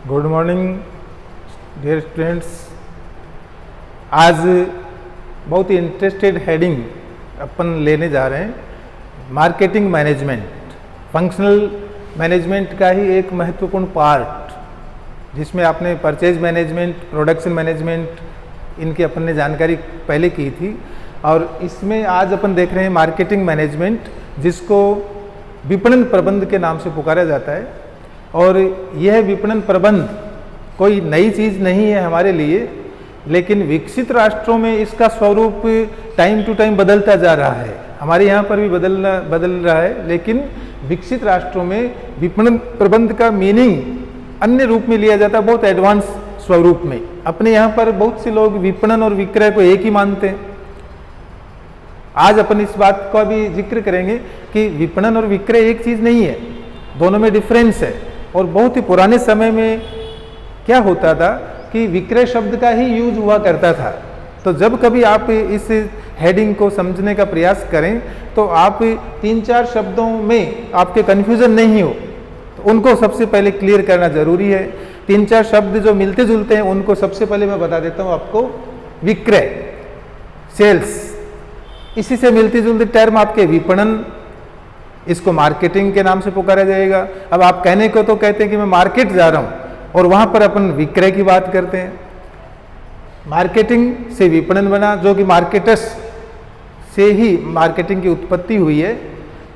Good morning dear students. आज बहुत ही interested heading अपन लेने जा रहे हैं, मार्केटिंग मैनेजमेंट। फंक्शनल मैनेजमेंट का ही एक महत्वपूर्ण पार्ट, जिसमें आपने परचेज मैनेजमेंट, प्रोडक्शन मैनेजमेंट, इनकी अपन ने जानकारी पहले की थी। और इसमें आज अपन देख रहे हैं मार्केटिंग मैनेजमेंट, जिसको विपणन प्रबंध के नाम से पुकारा जाता है। और यह विपणन प्रबंध कोई नई चीज़ नहीं है हमारे लिए, लेकिन विकसित राष्ट्रों में इसका स्वरूप टाइम टू टाइम बदलता जा रहा है। हमारे यहाँ पर भी बदल रहा है, लेकिन विकसित राष्ट्रों में विपणन प्रबंध का मीनिंग अन्य रूप में लिया जाता है, बहुत एडवांस स्वरूप में। अपने यहाँ पर बहुत से लोग विपणन और विक्रय को एक ही मानते हैं। आज अपन इस बात का भी जिक्र करेंगे कि विपणन और विक्रय एक चीज़ नहीं है, दोनों में डिफरेंस है। और बहुत ही पुराने समय में क्या होता था कि विक्रय शब्द का ही यूज हुआ करता था। तो जब कभी आप इस हेडिंग को समझने का प्रयास करें तो आप 3-4 शब्दों में आपके कन्फ्यूजन नहीं हो, तो उनको सबसे पहले क्लियर करना जरूरी है। 3-4 शब्द जो मिलते जुलते हैं उनको सबसे पहले मैं बता देता हूँ आपको। विक्रय, सेल्स, इसी से मिलती जुलती टर्म आपके विपणन, इसको मार्केटिंग के नाम से पुकारा जाएगा। अब आप कहने को तो कहते हैं कि मैं मार्केट जा रहा हूं, और वहां पर अपन विक्रय की बात करते हैं। मार्केटिंग से विपणन बना, जो कि मार्केटर्स से ही मार्केटिंग की उत्पत्ति हुई है।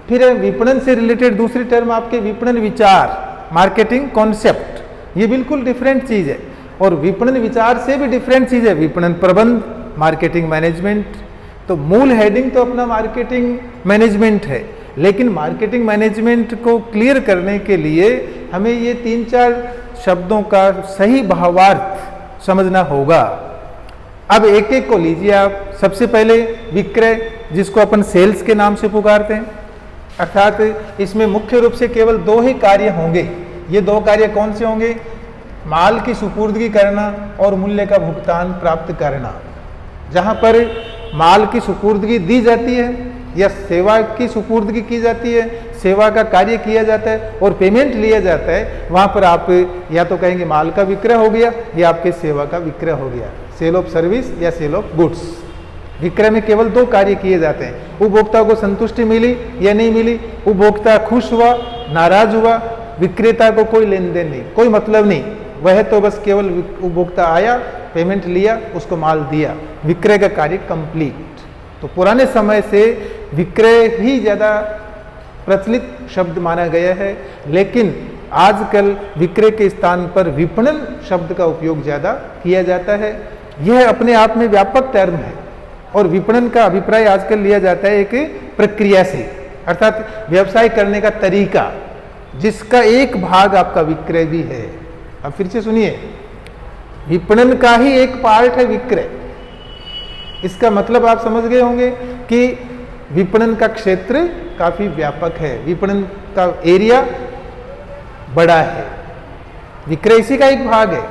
फिर विपणन से रिलेटेड दूसरी टर्म आपके विपणन विचार, मार्केटिंग कॉन्सेप्ट, ये बिल्कुल डिफरेंट चीज है। और विपणन विचार से भी डिफरेंट चीज है विपणन प्रबंध, मार्केटिंग मैनेजमेंट। तो मूल हेडिंग तो अपना मार्केटिंग मैनेजमेंट है, लेकिन मार्केटिंग मैनेजमेंट को क्लियर करने के लिए हमें ये 3-4 शब्दों का सही भावार्थ समझना होगा। अब एक एक को लीजिए आप। सबसे पहले विक्रय, जिसको अपन सेल्स के नाम से पुकारते हैं, अर्थात इसमें मुख्य रूप से केवल 2 ही कार्य होंगे। ये 2 कार्य कौन से होंगे? माल की सुपुर्दगी करना और मूल्य का भुगतान प्राप्त करना। जहां पर माल की सुपुर्दगी दी जाती है या सेवा की सुपुर्दगी की जाती है, सेवा का कार्य किया जाता है और पेमेंट लिया जाता है, वहां पर आप या तो कहेंगे माल का विक्रय हो गया या आपके सेवा का विक्रय हो गया, सेल ऑफ सर्विस या सेल ऑफ गुड्स। विक्रय में केवल 2 कार्य किए जाते हैं। उपभोक्ता को संतुष्टि मिली या नहीं मिली, उपभोक्ता खुश हुआ, नाराज हुआ, विक्रेता को कोई लेन देन नहीं, कोई मतलब नहीं। वह तो बस केवल उपभोक्ता आया, पेमेंट लिया, उसको माल दिया, विक्रय का कार्य कंप्लीट। तो पुराने समय से विक्रय ही ज़्यादा प्रचलित शब्द माना गया है, लेकिन आजकल विक्रय के स्थान पर विपणन शब्द का उपयोग ज़्यादा किया जाता है। यह अपने आप में व्यापक टर्म है, और विपणन का अभिप्राय आजकल लिया जाता है एक प्रक्रिया से, अर्थात व्यवसाय करने का तरीका, जिसका एक भाग आपका विक्रय भी है। अब फिर से सुनिए, विपणन का ही एक पार्ट है विक्रय। इसका मतलब आप समझ गए होंगे कि विपणन का क्षेत्र काफी व्यापक है, विपणन का एरिया बड़ा है, विक्रय इसी का एक भाग है।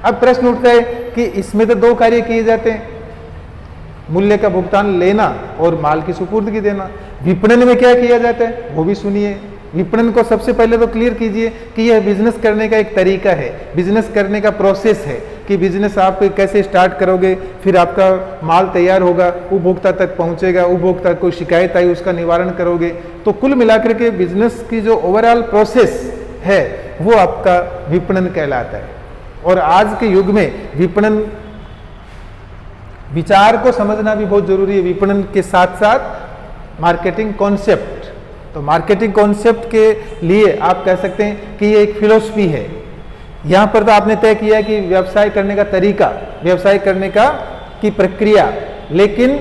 अब प्रश्न उठता है कि इसमें तो 2 कार्य किए जाते हैं, मूल्य का भुगतान लेना और माल की सुपुर्दगी देना। विपणन में क्या किया जाता है वो भी सुनिए। विपणन को सबसे पहले तो क्लियर कीजिए कि यह बिजनेस करने का एक तरीका है, बिजनेस करने का प्रोसेस है कि बिजनेस आप कैसे स्टार्ट करोगे, फिर आपका माल तैयार होगा, उपभोक्ता तक पहुंचेगा, उपभोक्ता को शिकायत आई उसका निवारण करोगे। तो कुल मिलाकर के बिजनेस की जो ओवरऑल प्रोसेस है वो आपका विपणन कहलाता है। और आज के युग में विपणन विचार को समझना भी बहुत जरूरी है, विपणन के साथ साथ मार्केटिंग कॉन्सेप्ट। तो मार्केटिंग कॉन्सेप्ट के लिए आप कह सकते हैं कि ये एक फिलॉसफी है। यहाँ पर तो आपने तय किया कि व्यवसाय करने का तरीका, व्यवसाय करने का की प्रक्रिया, लेकिन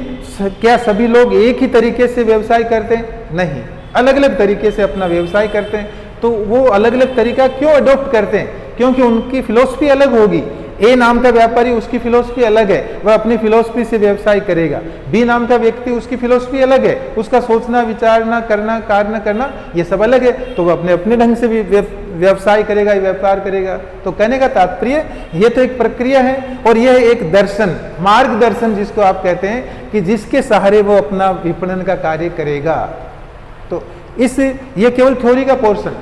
क्या सभी लोग एक ही तरीके से व्यवसाय करते हैं? नहीं, अलग अलग तरीके से अपना व्यवसाय करते हैं। तो वो अलग अलग तरीका क्यों अडॉप्ट करते हैं? क्योंकि उनकी फिलॉसफी अलग होगी। ए नाम का व्यापारी, उसकी फिलॉसफी अलग है, वह अपनी फिलॉसफी से व्यवसाय करेगा। बी नाम का व्यक्ति, उसकी फिलॉसफी अलग है, उसका सोचना, विचारना, करना, कार्य करना, ये सब अलग है, तो वह अपने अपने ढंग से भी व्यवसाय करेगा, व्यापार करेगा। तो कहने का तात्पर्य ये तो एक प्रक्रिया है, और यह एक दर्शन, मार्गदर्शन जिसको आप कहते हैं कि जिसके सहारे वो अपना विपणन का कार्य करेगा। तो ये केवल थ्योरी का पोर्शन,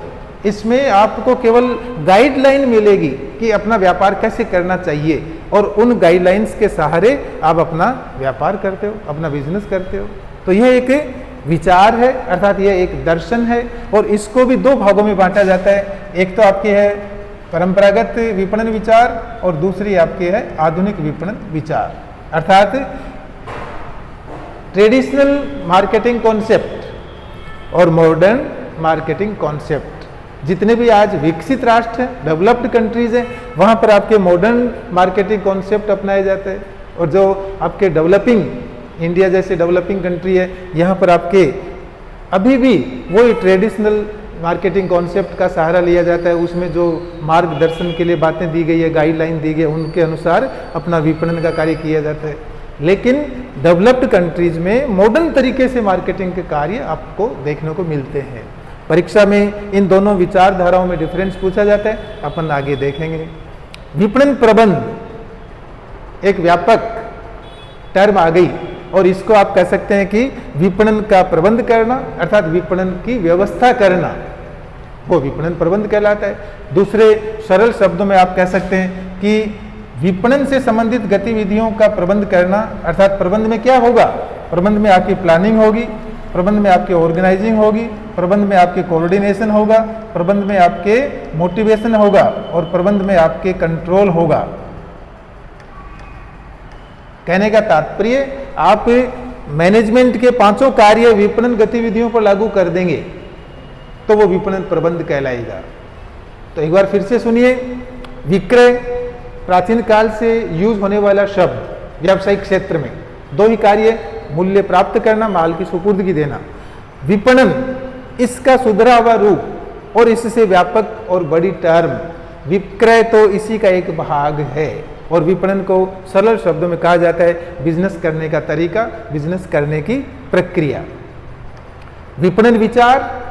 इसमें आपको केवल गाइडलाइन मिलेगी कि अपना व्यापार कैसे करना चाहिए, और उन गाइडलाइंस के सहारे आप अपना व्यापार करते हो, अपना बिजनेस करते हो। तो यह एक विचार है, अर्थात यह एक दर्शन है, और इसको भी दो भागों में बांटा जाता है। एक तो आपकी है परंपरागत विपणन विचार और दूसरी आपकी है आधुनिक विपणन विचार, अर्थात ट्रेडिशनल मार्केटिंग कॉन्सेप्ट और मॉडर्न मार्केटिंग कॉन्सेप्ट। जितने भी आज विकसित राष्ट्र हैं, डेवलप्ड कंट्रीज हैं, वहाँ पर आपके मॉडर्न मार्केटिंग कॉन्सेप्ट अपनाए जाते हैं, और जो आपके डेवलपिंग इंडिया जैसे डेवलपिंग कंट्री है, यहाँ पर आपके अभी भी वही ट्रेडिशनल मार्केटिंग कॉन्सेप्ट का सहारा लिया जाता है। उसमें जो मार्गदर्शन के लिए बातें दी गई है, गाइडलाइन दी गई है, उनके अनुसार अपना विपणन का कार्य किया जाता है। लेकिन डेवलप्ड कंट्रीज में मॉडर्न तरीके से मार्केटिंग के कार्य आपको देखने को मिलते हैं। परीक्षा में इन दोनों विचारधाराओं में डिफरेंस पूछा जाता है, अपन आगे देखेंगे। विपणन प्रबंध एक व्यापक टर्म आ गई, और इसको आप कह सकते हैं कि विपणन का प्रबंध करना, अर्थात विपणन की व्यवस्था करना, वो विपणन प्रबंध कहलाता है। दूसरे सरल शब्दों में आप कह सकते हैं कि विपणन से संबंधित गतिविधियों का प्रबंध करना, अर्थात प्रबंध में क्या होगा, प्रबंध में आपकी प्लानिंग होगी, प्रबंध में आपकी ऑर्गेनाइजिंग होगी, प्रबंध में आपके कोऑर्डिनेशन होगा, प्रबंध में आपके मोटिवेशन होगा, और प्रबंध में आपके कंट्रोल होगा। कहने का तात्पर्य, आप मैनेजमेंट के पांचों कार्य विपणन गतिविधियों पर लागू कर देंगे तो वो विपणन प्रबंध कहलाएगा। तो एक बार फिर से सुनिए, विक्रय प्राचीन काल से यूज होने वाला शब्द। व्यावसायिक क्षेत्र में दो ही कार्य, मूल्य प्राप्त करना, माल की सुपुर्दगी देना। विपणन इसका सुधरा हुआ रूप और इससे व्यापक और बड़ी टर्म। विक्रय तो इसी का एक भाग है, और विपणन को सरल शब्दों में कहा जाता है बिजनेस करने का तरीका, बिजनेस करने की प्रक्रिया। विपणन विचार,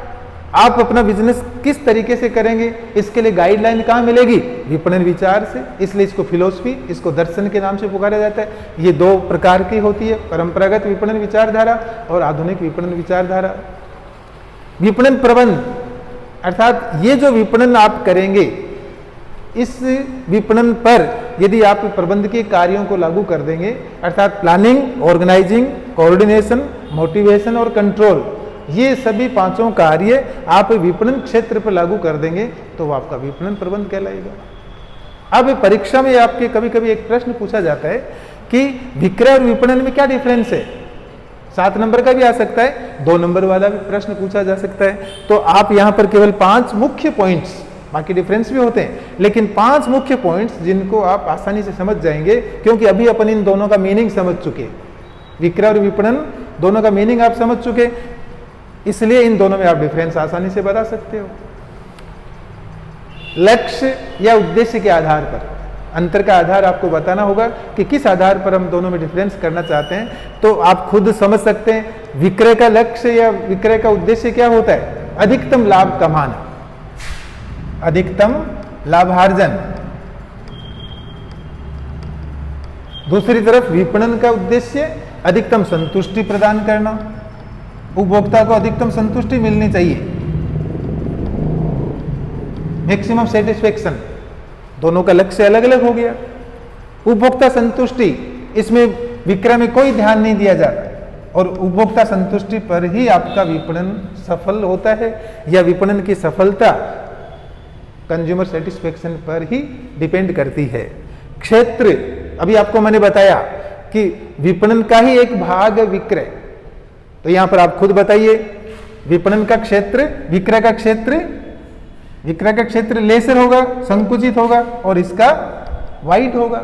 आप अपना बिजनेस किस तरीके से करेंगे, इसके लिए गाइडलाइन कहाँ मिलेगी, विपणन विचार से। इसलिए इसको फिलोसफी, इसको दर्शन के नाम से पुकारा जाता है। ये दो प्रकार की होती है, परंपरागत विपणन विचारधारा और आधुनिक विपणन विचारधारा। विपणन प्रबंध, अर्थात ये जो विपणन आप करेंगे, इस विपणन पर यदि आप प्रबंध के कार्यों को लागू कर देंगे, अर्थात प्लानिंग, ऑर्गेनाइजिंग, कोऑर्डिनेशन, मोटिवेशन और कंट्रोल, ये सभी पांचों कार्य आप विपणन क्षेत्र पर लागू कर देंगे तो वो आपका विपणन प्रबंध कहलाएगा। अब परीक्षा में आपके कभी कभी एक प्रश्न पूछा जाता है कि विक्रय और विपणन में क्या डिफरेंस है। 7 नंबर का भी आ सकता है, 2 नंबर वाला भी प्रश्न पूछा जा सकता है। तो आप यहाँ पर केवल 5 मुख्य पॉइंट्स, बाकी डिफरेंस भी होते हैं, लेकिन 5 मुख्य पॉइंट्स जिनको आप आसानी से समझ जाएंगे, क्योंकि अभी अपन इन दोनों का मीनिंग समझ चुके। विक्रय और विपणन दोनों का मीनिंग आप समझ चुके, इसलिए इन दोनों में आप डिफरेंस आसानी से बता सकते हो। लक्ष्य या उद्देश्य के आधार पर अंतर का आधार आपको बताना होगा कि किस आधार पर हम दोनों में डिफरेंस करना चाहते हैं। तो आप खुद समझ सकते हैं विक्रय का लक्ष्य या विक्रय का उद्देश्य क्या होता है, अधिकतम लाभ कमाना, अधिकतम लाभार्जन। दूसरी तरफ विपणन का उद्देश्य अधिकतम संतुष्टि प्रदान करना, उपभोक्ता को अधिकतम संतुष्टि मिलनी चाहिए, मैक्सिमम सेटिस्फेक्शन। दोनों का लक्ष्य अलग अलग हो गया। उपभोक्ता संतुष्टि, इसमें विक्रय में कोई ध्यान नहीं दिया जाता, और उपभोक्ता संतुष्टि पर ही आपका विपणन सफल होता है, या विपणन की सफलता कंज्यूमर सेटिस्फेक्शन पर ही डिपेंड करती है। क्षेत्र, अभी आपको मैंने बताया कि विपणन का ही एक भाग है विक्रय, तो यहां पर आप खुद बताइए विपणन का क्षेत्र, विक्रय का क्षेत्र, विक्रय का क्षेत्र लेसर होगा, संकुचित होगा, और इसका वाइड होगा,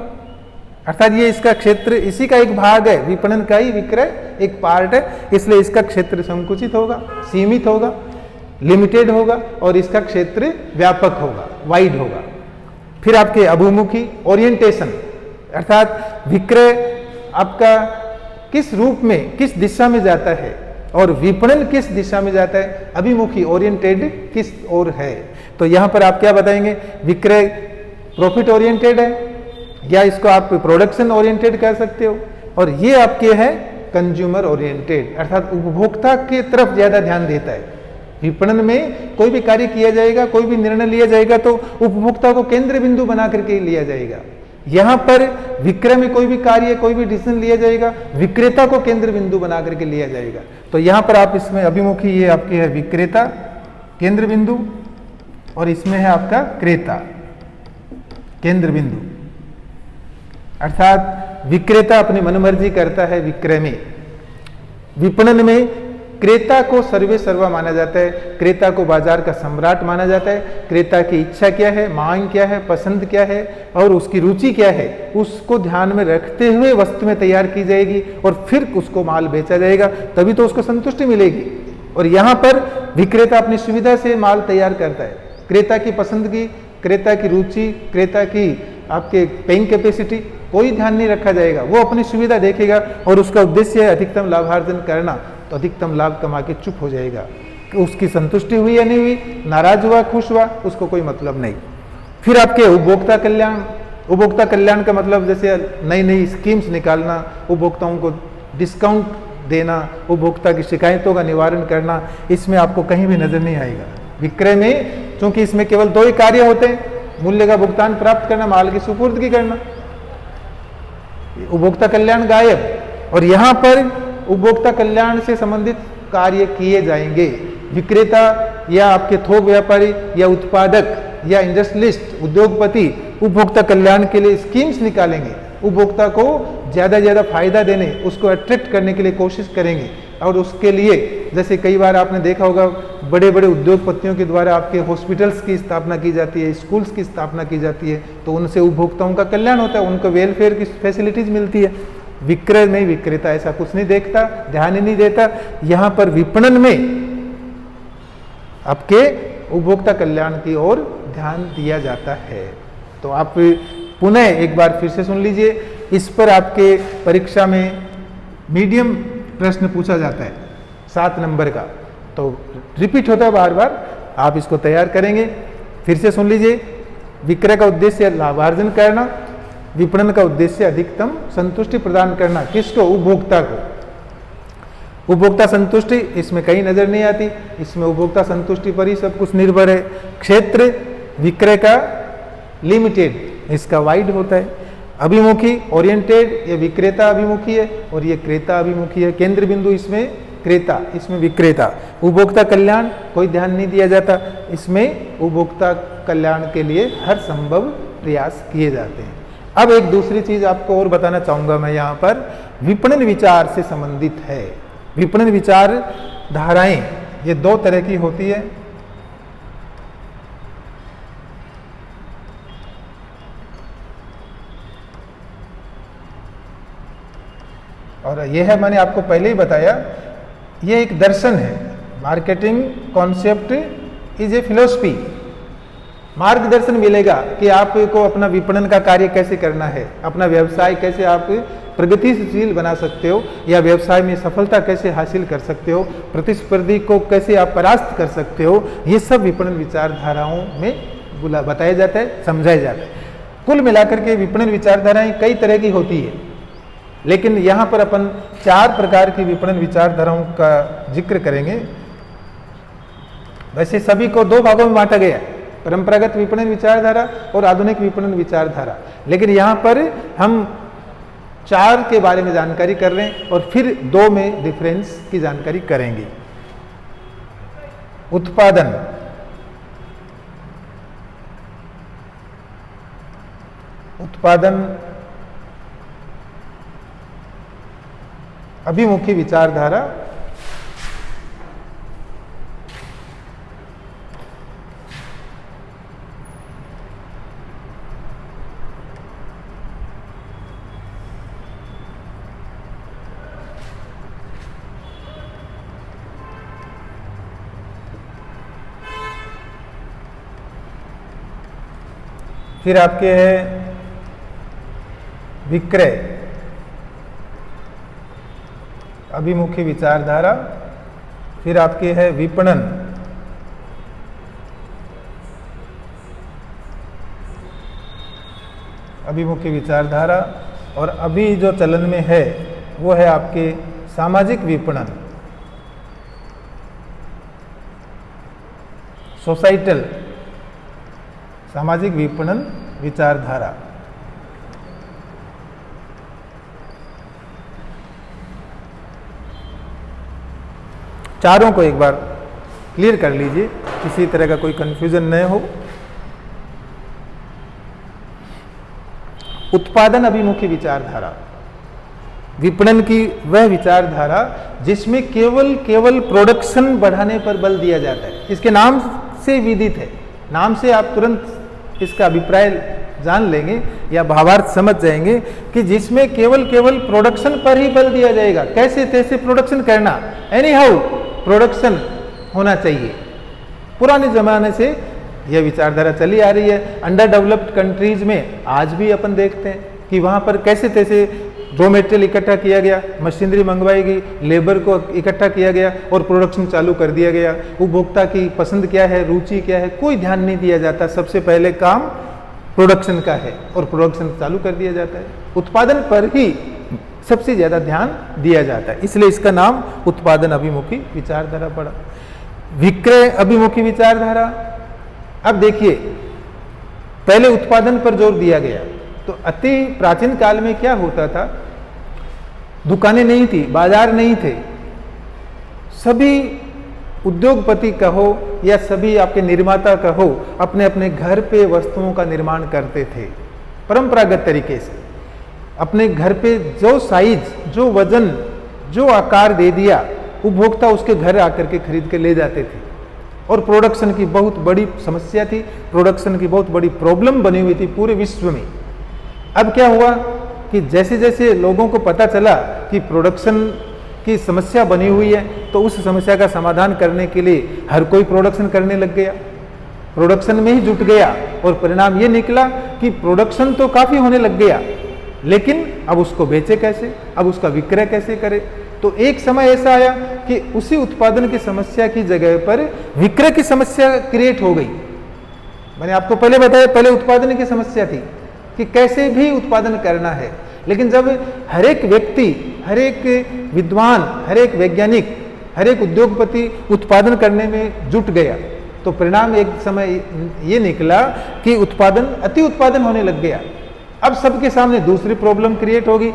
अर्थात ये इसका क्षेत्र इसी का एक भाग है, विपणन का ही विक्रय एक पार्ट है, इसलिए इसका क्षेत्र संकुचित होगा, सीमित होगा, लिमिटेड होगा, और इसका क्षेत्र व्यापक होगा, वाइड होगा। फिर आपके अभिमुखी, ओरिएंटेशन, अर्थात विक्रय आपका किस रूप में, किस दिशा में जाता है, और विपणन किस दिशा में जाता है, अभिमुखी, ओरिएंटेड किस ओर है। तो यहां पर आप क्या बताएंगे, विक्रय प्रॉफिट ओरिएंटेड है, या इसको आप प्रोडक्शन ओरिएंटेड कह सकते हो, और ये आपके है कंज्यूमर ओरिएंटेड, अर्थात उपभोक्ता के तरफ ज्यादा ध्यान देता है। विपणन में कोई भी कार्य किया जाएगा, कोई भी निर्णय लिया जाएगा तो उपभोक्ता को केंद्र बिंदु बना करके लिया जाएगा। यहां पर विक्रय में कोई भी कार्य, कोई भी डिसीजन लिया जाएगा, विक्रेता को केंद्र बिंदु बना करके लिया जाएगा। तो यहां पर आप इसमें अभिमुखी, ये आपके है विक्रेता केंद्र बिंदु, और इसमें है आपका क्रेता केंद्र बिंदु। अर्थात विक्रेता अपनी मनमर्जी करता है विक्रय में। विपणन में क्रेता को सर्वे सर्वा माना जाता है, क्रेता को बाजार का सम्राट माना जाता है। क्रेता की इच्छा क्या है, मांग क्या है, पसंद क्या है और उसकी रुचि क्या है, उसको ध्यान में रखते हुए वस्तु में तैयार की जाएगी और फिर उसको माल बेचा जाएगा, तभी तो उसको संतुष्टि मिलेगी। और यहाँ पर विक्रेता अपनी सुविधा से माल तैयार करता है। क्रेता की पसंद की, क्रेता की रुचि, क्रेता की आपके पेइंग कैपेसिटी कोई ध्यान नहीं रखा जाएगा। वो अपनी सुविधा देखेगा और उसका उद्देश्य है अधिकतम लाभार्जन करना, तो अधिकतम लाभ कमा के चुप हो जाएगा कि उसकी संतुष्टि हुई या नहीं हुई, नाराज हुआ, खुश हुआ, उसको कोई मतलब नहीं। फिर आपके उपभोक्ता कल्याण, उपभोक्ता कल्याण का मतलब जैसे नई नई स्कीम्स निकालना, उपभोक्ताओं को डिस्काउंट देना, उपभोक्ता की शिकायतों का निवारण करना, इसमें आपको कहीं भी नजर नहीं आएगा। विक्रय में चूंकि इसमें केवल दो ही कार्य होते हैं, मूल्य का भुगतान प्राप्त करना, माल की सुपुर्दगी करना, उपभोक्ता कल्याण गायब। और यहां पर उपभोक्ता कल्याण से संबंधित कार्य किए जाएंगे। विक्रेता या आपके थोक व्यापारी या उत्पादक या इंडस्ट्रियलिस्ट, उद्योगपति उपभोक्ता कल्याण के लिए स्कीम्स निकालेंगे, उपभोक्ता को ज़्यादा ज़्यादा फायदा देने, उसको अट्रैक्ट करने के लिए कोशिश करेंगे। और उसके लिए जैसे कई बार आपने देखा होगा, बड़े बड़े उद्योगपतियों के द्वारा आपके हॉस्पिटल्स की स्थापना की जाती है, स्कूल्स की स्थापना की जाती है, तो उनसे उपभोक्ताओं का कल्याण होता है, उनको वेलफेयर की फैसिलिटीज मिलती है। विक्रय में विक्रेता ऐसा कुछ नहीं देखता, ध्यान ही नहीं देता। यहाँ पर विपणन में आपके उपभोक्ता कल्याण की ओर ध्यान दिया जाता है। तो आप पुनः एक बार फिर से सुन लीजिए, इस पर आपके परीक्षा में मीडियम प्रश्न पूछा जाता है 7 नंबर का, तो रिपीट होता है बार बार, आप इसको तैयार करेंगे। फिर से सुन लीजिए, विक्रय का उद्देश्य लाभार्जन करना, विपणन का उद्देश्य अधिकतम संतुष्टि प्रदान करना। किसको? उपभोक्ता को। उपभोक्ता संतुष्टि इसमें कहीं नजर नहीं आती, इसमें उपभोक्ता संतुष्टि पर ही सब कुछ निर्भर है। क्षेत्र विक्रय का लिमिटेड, इसका वाइड होता है। अभिमुखी ओरिएंटेड, ये विक्रेता अभिमुखी है और ये क्रेता अभिमुखी है। केंद्र बिंदु इसमें क्रेता, इसमें विक्रेता। उपभोक्ता कल्याण कोई ध्यान नहीं दिया जाता, इसमें उपभोक्ता कल्याण के लिए हर संभव प्रयास किए जाते हैं। अब एक दूसरी चीज आपको और बताना चाहूंगा मैं, यहाँ पर विपणन विचार से संबंधित है। विपणन विचार धाराएं ये 2 तरह की होती है। और यह है, मैंने आपको पहले ही बताया, यह एक दर्शन है। Marketing concept is a philosophy. मार्गदर्शन मिलेगा कि आपको अपना विपणन का कार्य कैसे करना है, अपना व्यवसाय कैसे आप प्रगतिशील बना सकते हो, या व्यवसाय में सफलता कैसे हासिल कर सकते हो, प्रतिस्पर्धी को कैसे आप परास्त कर सकते हो। ये सब विपणन विचारधाराओं में बताया जाता है, समझाया जाता है। कुल मिलाकर के विपणन विचारधाराएं कई तरह की होती है, लेकिन यहाँ पर अपन 4 प्रकार की विपणन विचारधाराओं का जिक्र करेंगे। वैसे सभी को 2 भागों में बांटा गया है, परंपरागत विपणन विचारधारा और आधुनिक विपणन विचारधारा, लेकिन यहाँ पर हम 4 के बारे में जानकारी कर रहे हैं और फिर 2 में डिफरेंस की जानकारी करेंगे। उत्पादन, उत्पादन अभिमुखी विचारधारा, फिर आपके है विक्रय अभिमुखी विचारधारा, फिर आपके है विपणन अभिमुखी विचारधारा, और अभी जो चलन में है वो है आपके सामाजिक विपणन। सोसाइटल, सामाजिक विपणन विचारधारा। चारों को एक बार क्लियर कर लीजिए, किसी तरह का कोई कंफ्यूजन न हो। उत्पादन अभिमुखी विचारधारा, विपणन की वह विचारधारा जिसमें केवल प्रोडक्शन बढ़ाने पर बल दिया जाता है। इसके नाम से विदित है, नाम से आप तुरंत इसका अभिप्राय जान लेंगे या भावार्थ समझ जाएंगे कि जिसमें केवल प्रोडक्शन पर ही बल दिया जाएगा। कैसे तैसे प्रोडक्शन करना, एनी हाउ प्रोडक्शन होना चाहिए। पुराने जमाने से यह विचारधारा चली आ रही है। अंडर डेवलप्ड कंट्रीज में आज भी अपन देखते हैं कि वहाँ पर कैसे तैसे रॉ मटेरियल इकट्ठा किया गया, मशीनरी मंगवाई गई, लेबर को इकट्ठा किया गया और प्रोडक्शन चालू कर दिया गया। उपभोक्ता की पसंद क्या है, रुचि क्या है, कोई ध्यान नहीं दिया जाता। सबसे पहले काम प्रोडक्शन का है और प्रोडक्शन चालू कर दिया जाता है। उत्पादन पर ही सबसे ज्यादा ध्यान दिया जाता है, इसलिए इसका नाम उत्पादन अभिमुखी विचारधारा पड़ा। विक्रय अभिमुखी विचारधारा, अब देखिए पहले उत्पादन पर जोर दिया गया, तो अति प्राचीन काल में क्या होता था, दुकानें नहीं थी, बाजार नहीं थे, सभी उद्योगपति कहो या सभी आपके निर्माता कहो अपने अपने घर पे वस्तुओं का निर्माण करते थे परंपरागत तरीके से। अपने घर पे जो साइज, जो वजन, जो आकार दे दिया, उपभोक्ता उसके घर आकर के खरीद के ले जाते थे। और प्रोडक्शन की बहुत बड़ी समस्या थी, प्रोडक्शन की बहुत बड़ी प्रॉब्लम बनी हुई थी पूरे विश्व में। अब क्या हुआ कि जैसे जैसे लोगों को पता चला कि प्रोडक्शन की समस्या बनी हुई है, तो उस समस्या का समाधान करने के लिए हर कोई प्रोडक्शन करने लग गया, प्रोडक्शन में ही जुट गया। और परिणाम ये निकला कि प्रोडक्शन तो काफी होने लग गया, लेकिन अब उसको बेचे कैसे, अब उसका विक्रय कैसे करे। तो एक समय ऐसा आया कि उसी उत्पादन की समस्या की जगह पर विक्रय की समस्या क्रिएट हो गई। मैंने आपको पहले बताया, पहले उत्पादन की समस्या थी कि कैसे भी उत्पादन करना है, लेकिन जब हर एक व्यक्ति, हर एक विद्वान, हर एक वैज्ञानिक, हर एक उद्योगपति उत्पादन करने में जुट गया, तो परिणाम एक समय ये निकला कि उत्पादन, अति उत्पादन होने लग गया। अब सबके सामने दूसरी प्रॉब्लम क्रिएट होगी,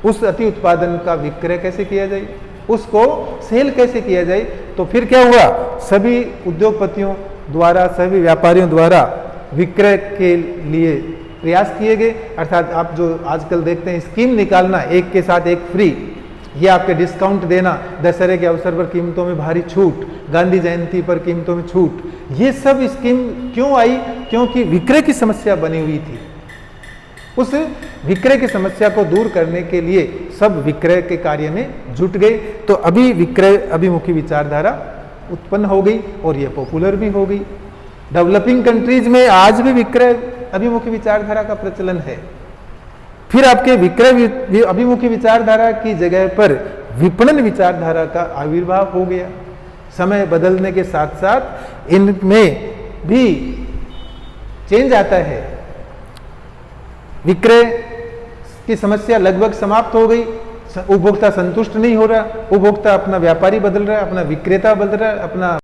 उस अति उत्पादन का विक्रय कैसे किया जाए, उसको सेल कैसे किया जाए। तो फिर क्या हुआ, सभी उद्योगपतियों द्वारा, सभी व्यापारियों द्वारा विक्रय के लिए प्रयास किए गए। अर्थात आप जो आजकल देखते हैं स्कीम निकालना, एक के साथ एक फ्री, ये आपके डिस्काउंट देना, दशहरे के अवसर पर कीमतों में भारी छूट, गांधी जयंती पर कीमतों में छूट, ये सब स्कीम क्यों आई, क्योंकि विक्रय की समस्या बनी हुई थी। उस विक्रय की समस्या को दूर करने के लिए सब विक्रय के कार्य में जुट गए। तो अभी विक्रय अभिमुखी विचारधारा उत्पन्न हो गई और ये पॉपुलर भी हो गई। डेवलपिंग कंट्रीज में आज भी विक्रय अभिमुखी विचारधारा का प्रचलन है। फिर आपके विक्रय अभिमुखी विचारधारा की जगह पर विपणन विचारधारा का आविर्भाव हो गया। समय बदलने के साथ साथ इनमें भी चेंज आता है। विक्रय की समस्या लगभग समाप्त हो गई, उपभोक्ता संतुष्ट नहीं हो रहा, उपभोक्ता अपना व्यापारी बदल रहा है, अपना विक्रेता बदल रहा है, अपना